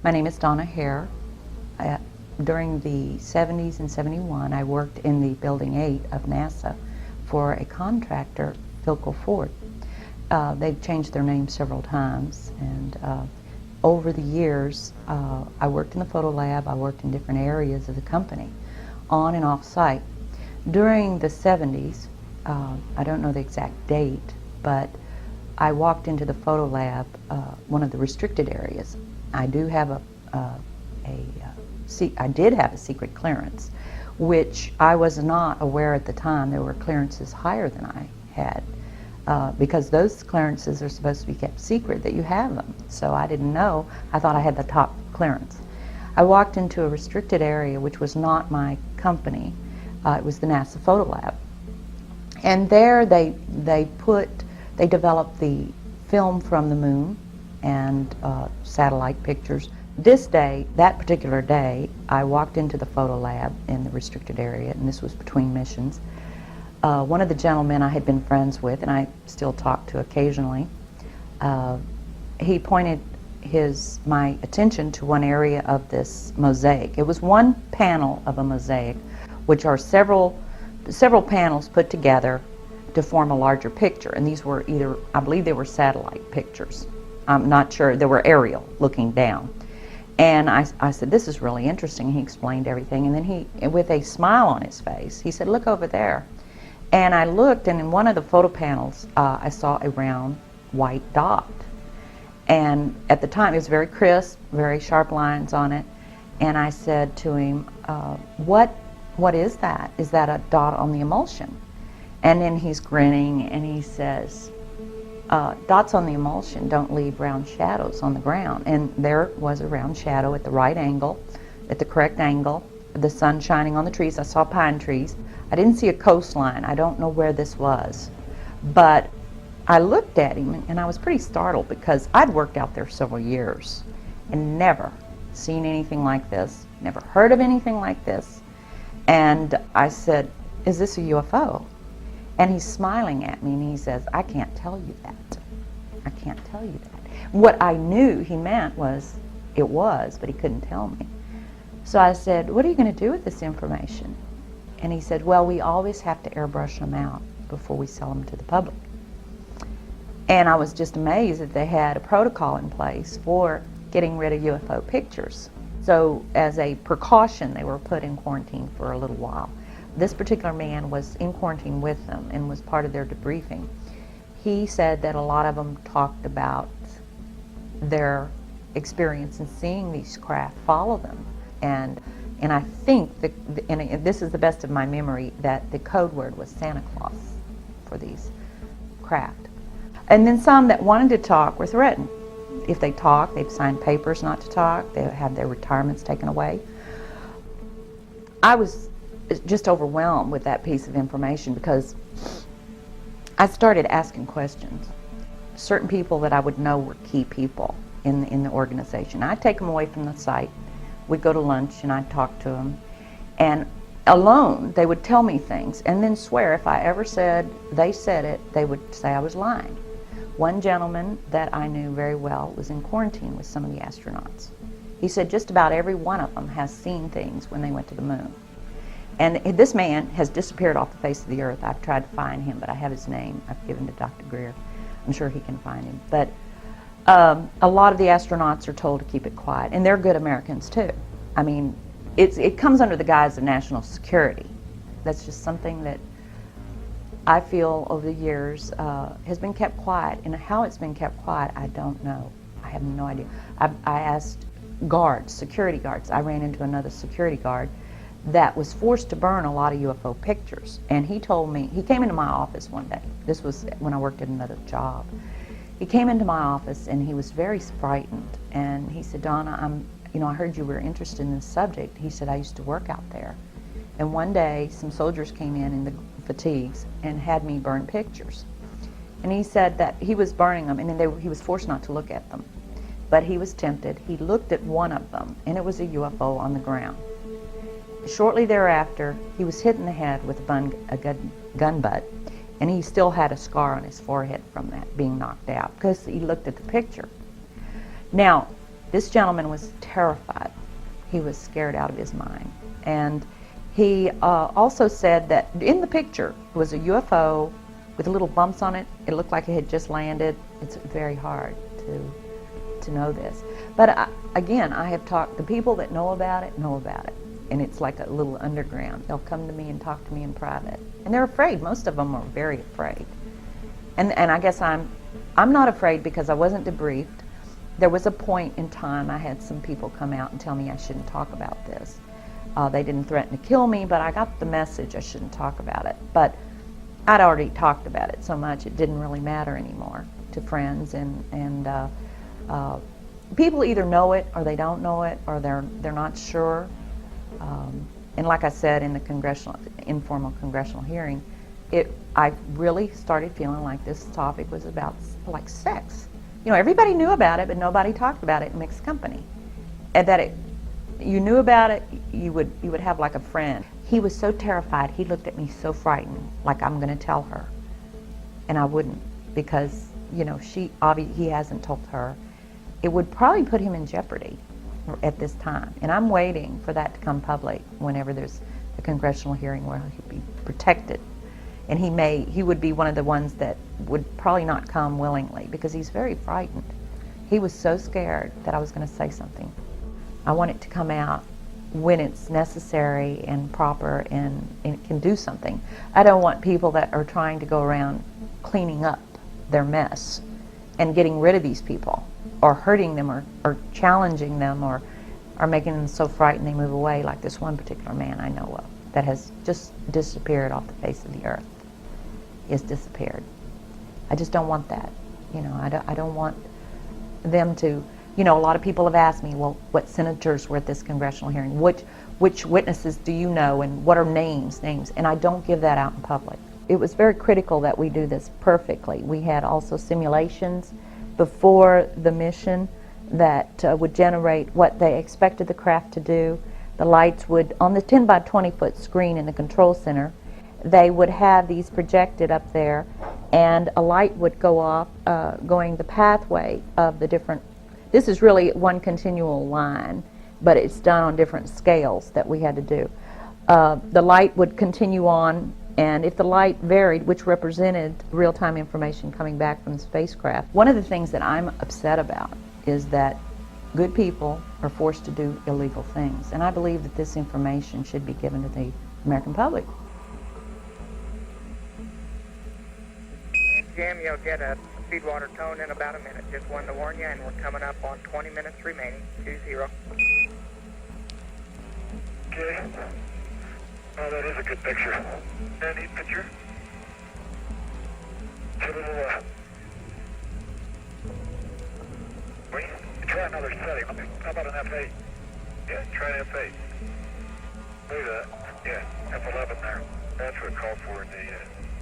My name is Donna Hare. During the 70s and 71, I worked in the Building 8 of NASA for a contractor, Philco Ford. They've changed their name several times, and over the years, I worked in the photo lab, I worked in different areas of the company, on and off site. During the 70s, I don't know the exact date, but I walked into the photo lab, one of the restricted areas. I did have a secret clearance, which I was not aware at the time. There were clearances higher than I had, because those clearances are supposed to be kept secret, that you have them. So I didn't know. I thought I had the top clearance. I walked into a restricted area, which was not my company. It was the NASA photo lab. And there they developed the film from the moon and satellite pictures. That particular day, I walked into the photo lab in the restricted area, and this was between missions. One of the gentlemen I had been friends with, and I still talk to occasionally, he pointed my attention to one area of this mosaic. It was one panel of a mosaic, which are several panels put together to form a larger picture. And these were I believe they were satellite pictures. I'm not sure. They were aerial, looking down. And I said, this is really interesting. He explained everything. And then with a smile on his face, he said, look over there. And I looked, and in one of the photo panels, I saw a round white dot. And at the time, it was very crisp, very sharp lines on it. And I said to him, what is that? Is that a dot on the emulsion? And then he's grinning, and he says, dots on the emulsion don't leave round shadows on the ground. And there was a round shadow at the right angle, at the correct angle, the sun shining on the trees. I saw pine trees. I didn't see a coastline. I don't know where this was. But I looked at him, and I was pretty startled, because I'd worked out there several years and never seen anything like this, never heard of anything like this. And I said, is this a UFO? And he's smiling at me, and he says, I can't tell you that. I can't tell you that. What I knew he meant was, it was, but he couldn't tell me. So I said, what are you going to do with this information? And he said, well, we always have to airbrush them out before we sell them to the public. And I was just amazed that they had a protocol in place for getting rid of UFO pictures. So as a precaution, they were put in quarantine for a little while. This particular man was in quarantine with them and was part of their debriefing. He said that a lot of them talked about their experience in seeing these craft follow them. And I think, and this is the best of my memory, that the code word was Santa Claus for these craft. And then some that wanted to talk were threatened. If they talk, they've signed papers not to talk. They have their retirements taken away. I was just overwhelmed with that piece of information, because I started asking questions. Certain people that I would know were key people in the organization. I'd take them away from the site. We'd go to lunch, and I'd talk to them. And alone, they would tell me things, and then swear if I ever said they said it, they would say I was lying. One gentleman that I knew very well was in quarantine with some of the astronauts. He said just about every one of them has seen things when they went to the moon. And this man has disappeared off the face of the earth. I've tried to find him, but I have his name. I've given to Dr. Greer. I'm sure he can find him. But a lot of the astronauts are told to keep it quiet, and they're good Americans too. I mean, it comes under the guise of national security. That's just something that I feel over the years has been kept quiet, and how it's been kept quiet, I don't know. I have no idea. I asked guards, security guards. I ran into another security guard that was forced to burn a lot of UFO pictures, and he told me, he came into my office one day. This was when I worked at another job. He came into my office, and he was very frightened, and he said, Donna, I heard you were interested in this subject. He said, I used to work out there, and one day some soldiers came in the fatigues and had me burn pictures. And he said that he was burning them, and then he was forced not to look at them. But he was tempted. He looked at one of them, and it was a UFO on the ground. Shortly thereafter, he was hit in the head with a gun butt, and he still had a scar on his forehead from that, being knocked out, because he looked at the picture. Now, This gentleman was terrified. He was scared out of his mind. And he also said that in the picture was a UFO with little bumps on it. It looked like it had just landed. It's very hard to know this. But again, I have talked, the people that know about it. And it's like a little underground. They'll come to me and talk to me in private. And they're afraid. Most of them are very afraid. And I guess I'm not afraid because I wasn't debriefed. There was a point in time I had some people come out and tell me I shouldn't talk about this. They didn't threaten to kill me, but I got the message I shouldn't talk about it. But I'd already talked about it so much it didn't really matter anymore to friends, and people either know it or they don't know it, or they're not sure. And like I said in the informal congressional hearing, I really started feeling like this topic was about like sex. You know, everybody knew about it, but nobody talked about it in mixed company. And that you knew about it, you would have like a friend. He was so terrified. He looked at me so frightened, like I'm going to tell her, and I wouldn't, because you know he hasn't told her. It would probably put him in jeopardy at this time, and I'm waiting for that to come public whenever there's a congressional hearing where he'd be protected. And he would be one of the ones that would probably not come willingly because he's very frightened. He was so scared that I was going to say something. I want it to come out when it's necessary and proper and it can do something. I don't want people that are trying to go around cleaning up their mess and getting rid of these people or hurting them or challenging them or making them so frightened they move away, like this one particular man I know of that has just disappeared off the face of the earth. He has disappeared. I just don't want that. You know, I don't want them to, you know, a lot of people have asked me, well, what senators were at this congressional hearing? Which witnesses do you know, and what are names? And I don't give that out in public. It was very critical that we do this perfectly. We had also simulations before the mission that would generate what they expected the craft to do. The lights would, on the 10 by 20 foot screen in the control center, they would have these projected up there, and a light would go off going the pathway of the different, this is really one continual line, but it's done on different scales that we had to do. The light would continue on, and if the light varied, which represented real-time information coming back from the spacecraft. One of the things that I'm upset about is that good people are forced to do illegal things, and I believe that this information should be given to the American public. Jim, you'll get a feedwater tone in about a minute. Just wanted to warn you, and we're coming up on 20 minutes remaining. 2-0. Okay. Oh, that is a good picture. A neat picture. It's a little, wait, try another setting. How about an F8? Yeah, try an F8. Look at that. Yeah, F11 there. That's what it called for in the,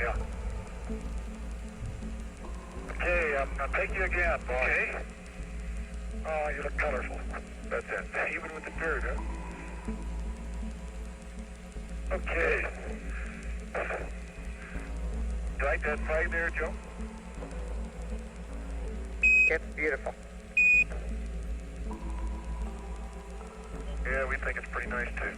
yeah. Okay, I'll take you again, boss. Okay. Oh, you look colorful. That's it. Even with the beard, huh? Okay. You like that flag there, Joe? It's beautiful. Yeah, we think it's pretty nice, too.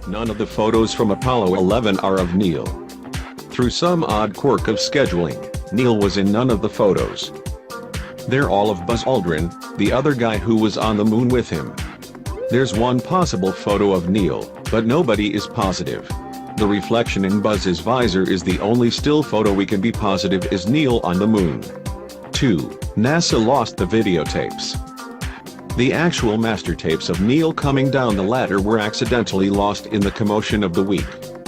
None of the photos from Apollo 11 are of Neil. Through some odd quirk of scheduling, Neil was in none of the photos. They're all of Buzz Aldrin, the other guy who was on the moon with him. There's one possible photo of Neil, but nobody is positive. The reflection in Buzz's visor is the only still photo we can be positive is Neil on the moon. 2. NASA lost the videotapes. The actual master tapes of Neil coming down the ladder were accidentally lost in the commotion of the week.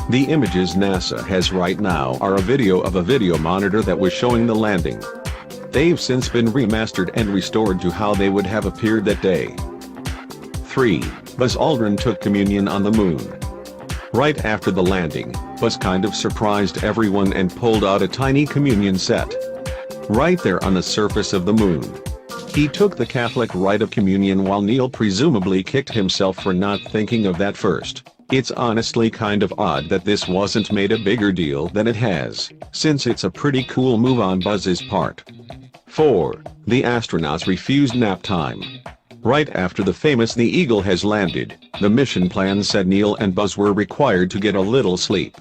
The images NASA has right now are a video of a video monitor that was showing the landing. They've since been remastered and restored to how they would have appeared that day. 3. Buzz Aldrin took communion on the moon. Right after the landing, Buzz kind of surprised everyone and pulled out a tiny communion set. Right there on the surface of the moon. He took the Catholic rite of communion while Neil presumably kicked himself for not thinking of that first. It's honestly kind of odd that this wasn't made a bigger deal than it has, since it's a pretty cool move on Buzz's part. 4. The astronauts refused nap time. Right after the famous The Eagle has landed, the mission plan said Neil and Buzz were required to get a little sleep.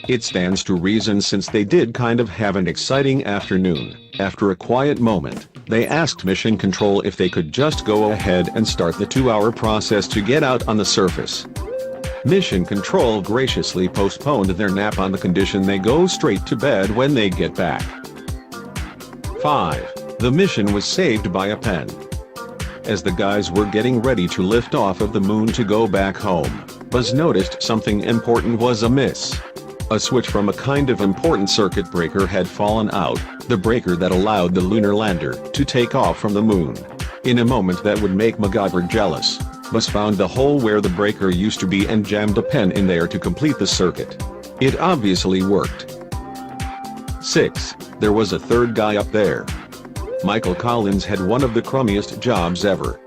It stands to reason since they did kind of have an exciting afternoon. After a quiet moment, they asked Mission Control if they could just go ahead and start the 2-hour process to get out on the surface. Mission Control graciously postponed their nap on the condition they go straight to bed when they get back. 5. The mission was saved by a pen. As the guys were getting ready to lift off of the moon to go back home, Buzz noticed something important was amiss. A switch from a kind of important circuit breaker had fallen out, the breaker that allowed the lunar lander to take off from the moon. In a moment that would make MacGyver jealous, Buzz found the hole where the breaker used to be and jammed a pen in there to complete the circuit. It obviously worked. 6. There was a third guy up there. Michael Collins had one of the crummiest jobs ever.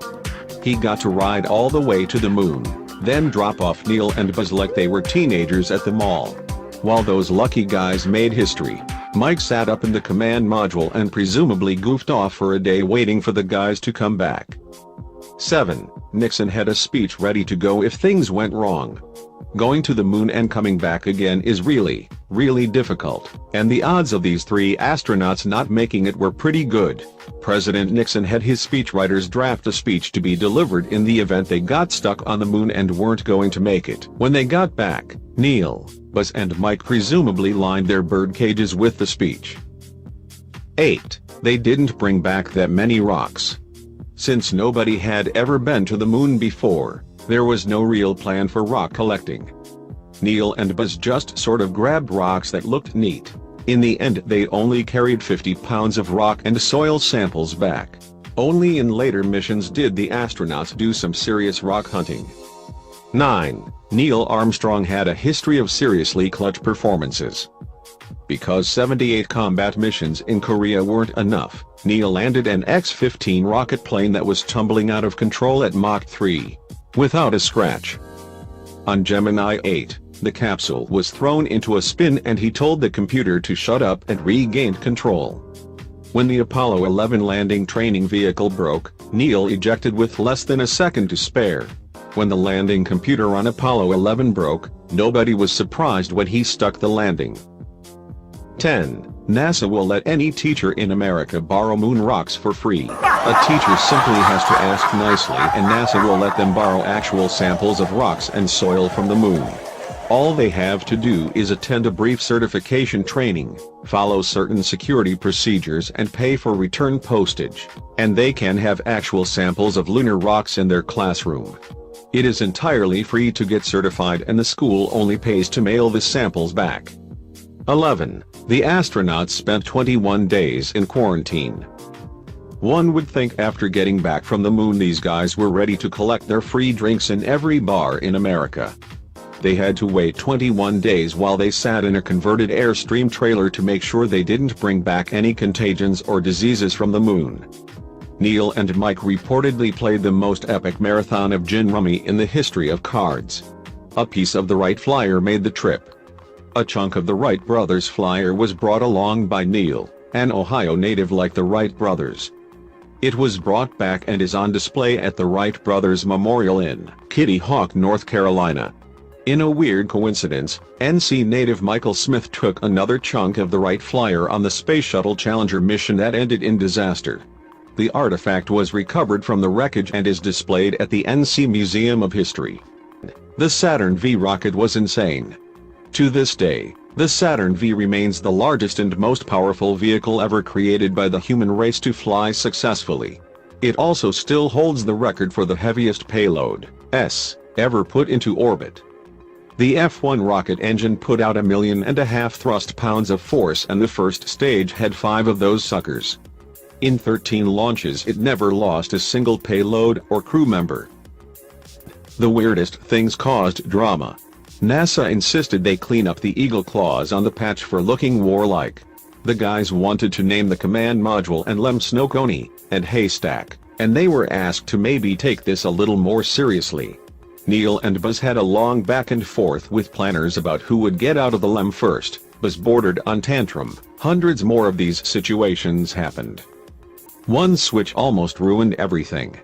He got to ride all the way to the moon, then drop off Neil and Buzz like they were teenagers at the mall. While those lucky guys made history, Mike sat up in the command module and presumably goofed off for a day waiting for the guys to come back. 7. Nixon had a speech ready to go if things went wrong. Going to the moon and coming back again is really, really difficult, and the odds of these 3 astronauts not making it were pretty good. President Nixon had his speechwriters draft a speech to be delivered in the event they got stuck on the moon and weren't going to make it. When they got back, Neil, Buzz and Mike presumably lined their bird cages with the speech. 8. They didn't bring back that many rocks. Since nobody had ever been to the moon before, there was no real plan for rock collecting. Neil and Buzz just sort of grabbed rocks that looked neat. In the end they only carried 50 pounds of rock and soil samples back. Only in later missions did the astronauts do some serious rock hunting. 9. Neil Armstrong had a history of seriously clutch performances. Because 78 combat missions in Korea weren't enough, Neil landed an X-15 rocket plane that was tumbling out of control at Mach 3. Without a scratch. On Gemini 8, the capsule was thrown into a spin and he told the computer to shut up and regained control. When the Apollo 11 landing training vehicle broke, Neil ejected with less than a second to spare. When the landing computer on Apollo 11 broke, nobody was surprised when he stuck the landing. 10. NASA will let any teacher in America borrow moon rocks for free. A teacher simply has to ask nicely and NASA will let them borrow actual samples of rocks and soil from the moon. All they have to do is attend a brief certification training, follow certain security procedures and pay for return postage, and they can have actual samples of lunar rocks in their classroom. It is entirely free to get certified and the school only pays to mail the samples back. 11. The astronauts spent 21 days in quarantine. One would think after getting back from the moon these guys were ready to collect their free drinks in every bar in America. They had to wait 21 days while they sat in a converted Airstream trailer to make sure they didn't bring back any contagions or diseases from the moon. Neil and Mike reportedly played the most epic marathon of gin rummy in the history of cards. A piece of the Wright Flyer made the trip. A chunk of the Wright brothers' flyer was brought along by Neil, an Ohio native like the Wright brothers. It was brought back and is on display at the Wright Brothers Memorial in Kitty Hawk, North Carolina. In a weird coincidence, NC native Michael Smith took another chunk of the Wright Flyer on the Space Shuttle Challenger mission that ended in disaster. The artifact was recovered from the wreckage and is displayed at the NC Museum of History. The Saturn V rocket was insane. To this day, the Saturn V remains the largest and most powerful vehicle ever created by the human race to fly successfully. It also still holds the record for the heaviest payload, ever put into orbit. The F-1 rocket engine put out 1.5 million thrust pounds of force and the first stage had 5 of those suckers. In 13 launches it never lost a single payload or crew member. The weirdest things caused drama. NASA insisted they clean up the eagle claws on the patch for looking warlike. The guys wanted to name the command module and LEM Snowcone, and Haystack, and they were asked to maybe take this a little more seriously. Neil and Buzz had a long back and forth with planners about who would get out of the LEM first. Buzz bordered on tantrum. Hundreds more of these situations happened. One switch almost ruined everything.